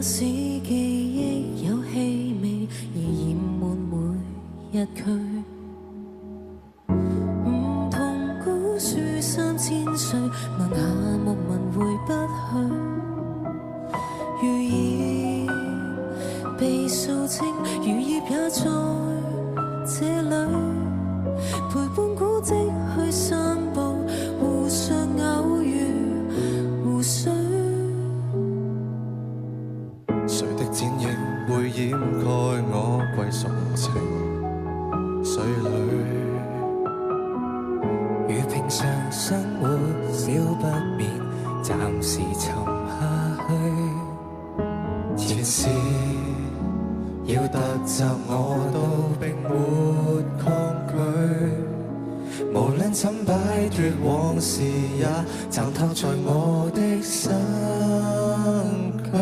使記憶有氣味而染滿每一區。梧桐古樹3000歲，問下牧民回不去。如葉被掃清，如葉也在這裏陪伴古蹟去散步，互相偶遇湖水。誰的剪影會掩蓋我歸屬情緒裏？如平常生活少不免，暫時沉下去。前事要突襲我都並沒抗拒，無論怎擺脫往事也暫透在我的身軀。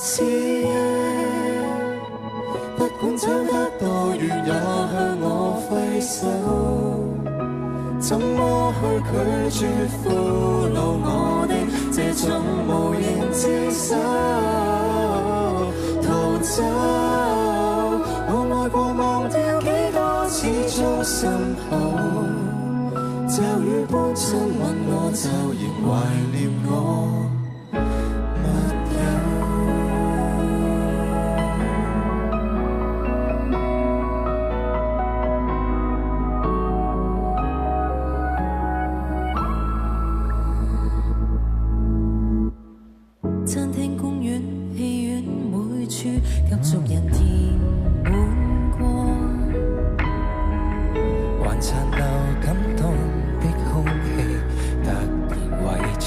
是夜，不管走得多遠也向我揮手，怎麼去拒絕俘虜我的這種無形之手？逃走，我愛過忘掉幾多次觸心口，驟雨般親吻我，驟然懷念我。族人填滿過，還殘留感動的空氣，突然圍着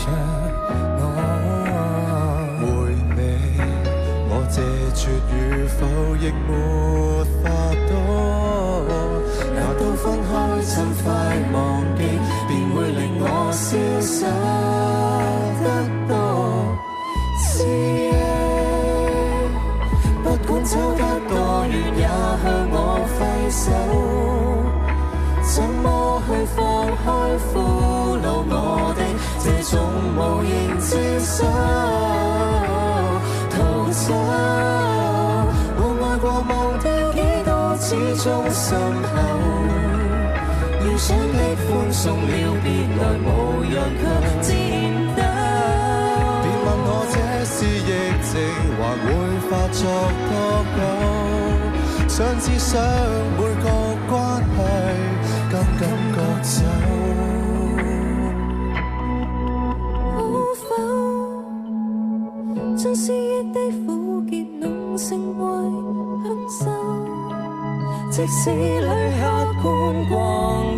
我。回味我這絕與否亦沒法多，拿到分開趁快忘記，便會令我消失得多。走得多遠也向我揮手，怎麼去放開俘虜我的這種無形之手？逃走，我愛過忘掉幾多次觸心口，理想的歡送了別來無恙卻顫抖。別問我這是疫症還會發作多久，想只想每個關係更感覺走。可否將思憶的苦澀弄成為享受？即使旅客觀光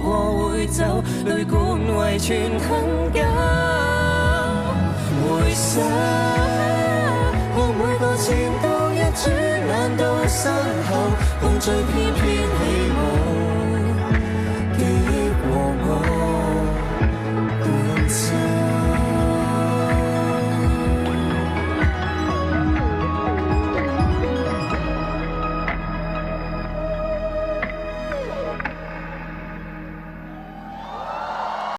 過會走，旅館遺存很久。回首，看每個前度一轉眼到身後，共聚翩翩起